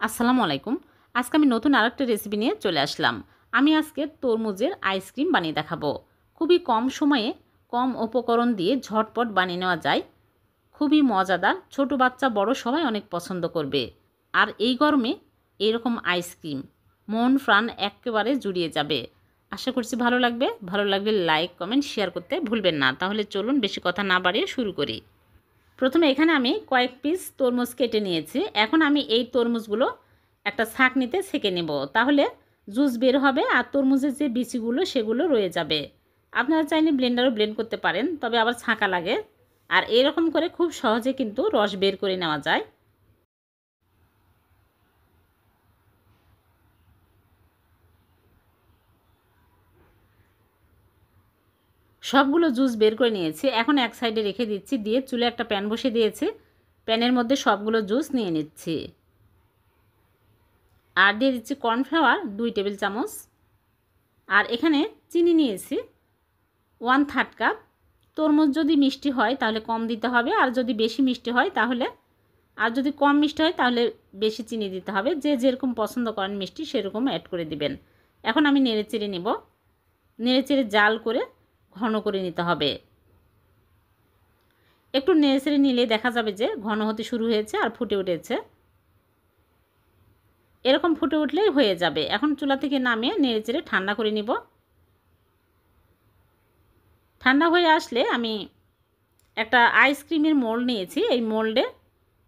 আসসালামু আলাইকুম। আজকে আমি নতুন আরেকটা রেসিপি নিয়ে চলে আসলাম। আমি আজকে তরমুজের আইসক্রিম বানিয়ে দেখাবো। খুবই কম সময়ে কম উপকরণ দিয়ে ঝটপট বানিয়ে নেওয়া যায়। খুবই মজাদার, ছোট বাচ্চা বড় সবাই অনেক পছন্দ করবে। আর এই গরমে এইরকম আইসক্রিম মন প্রাণ একেবারে জুড়িয়ে যাবে। আশা করছি ভালো লাগবে। ভালো লাগলে লাইক কমেন্ট শেয়ার করতে ভুলবেন না। তাহলে চলুন বেশি কথা না বাড়িয়ে শুরু করি। প্রথমে এখানে আমি কয়েক পিস তরমুজ কেটে নিয়েছি। এখন আমি এই তরমুজগুলো একটা ছাঁকনিতে ছেঁকে নেব, তাহলে জুস বের হবে আর তরমুজের যে বিচিগুলো সেগুলো রয়ে যাবে। আপনারা চাইলে ব্লেন্ডারও ব্লেন্ড করতে পারেন, তবে আবার ছাঁকা লাগে। আর এরকম করে খুব সহজে কিন্তু রস বের করে নেওয়া যায়। সবগুলো জুস বের করে নিয়েছি। এখন এক সাইডে রেখে দিচ্ছি, দিয়ে চুলে একটা প্যান বসিয়ে দিয়েছি। প্যানের মধ্যে সবগুলো জুস নিয়ে নিচ্ছি। আর দিয়ে দিচ্ছি কর্নফ্লাওয়ার 2 টেবিল চামচ। আর এখানে চিনি নিয়েছি 1/3 কাপ। তরমুজ যদি মিষ্টি হয় তাহলে কম দিতে হবে, আর যদি বেশি মিষ্টি হয় তাহলে, আর যদি কম মিষ্টি হয় তাহলে বেশি চিনি দিতে হবে। যে যেরকম পছন্দ করেন মিষ্টি সেরকম অ্যাড করে দিবেন। এখন আমি নেড়েচেড়ে নিব। নেড়েচেড়ে জাল করে ঘন করে নিতে হবে। একটু নেড়েচেড়ে নিলে দেখা যাবে যে ঘন হতে শুরু হয়েছে আর ফুটে উঠেছে। এরকম ফুটে উঠলেই হয়ে যাবে। এখন চুলা থেকে নামিয়ে নেড়েচেড়ে ঠান্ডা করে নিব। ঠান্ডা হয়ে আসলে আমি একটা আইসক্রিমের মোল্ড নিয়েছি। এই মোল্ডে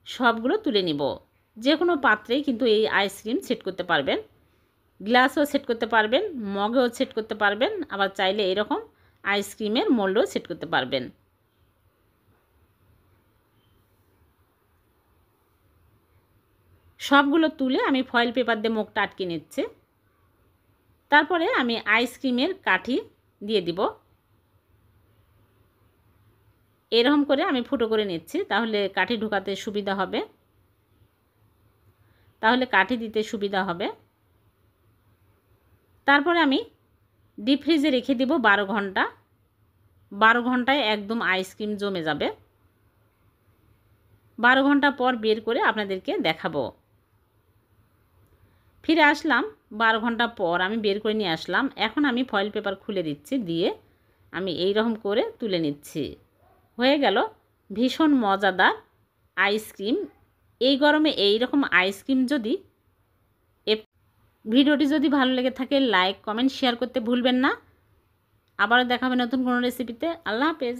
সবগুলো তুলে নিব। যে কোনো পাত্রেই কিন্তু এই আইসক্রিম সেট করতে পারবেন। গ্লাসও সেট করতে পারবেন, মগেও সেট করতে পারবেন, আবার চাইলে এরকম আইসক্রিমের মোল্ডও সেট করতে পারবেন। সবগুলো তুলে আমি ফয়েল পেপার দিয়ে মুখটা আটকে নিচ্ছি। তারপরে আমি আইসক্রিমের কাঠি দিয়ে দিব। এরকম করে আমি ফুটো করে নিচ্ছি, তাহলে কাঠি ঢোকাতে সুবিধা হবে। কাঠি দিতে সুবিধা হবে। তারপরে আমি ডিপ ফ্রিজে রেখে দিব 12 ঘন্টা। 12 ঘন্টায় একদম আইসক্রিম জমে যাবে। 12 ঘন্টা পর বের করে আপনাদেরকে দেখাবো। ফিরে আসলাম 12 ঘন্টা পর, আমি বের করে নিয়ে আসলাম। এখন আমি ফয়েল পেপার খুলে দিচ্ছি, দিয়ে আমি এই রকম করে তুলে নিচ্ছি। হয়ে গেল ভীষণ মজাদার আইসক্রিম। এই গরমে এই রকম আইসক্রিম যদি ভিডিওটি যদি ভালো লেগে থাকে লাইক কমেন্ট শেয়ার করতে ভুলবেন না। আবারও দেখা হবে নতুন কোনো রেসিপিতে। আল্লাহ হাফেজ।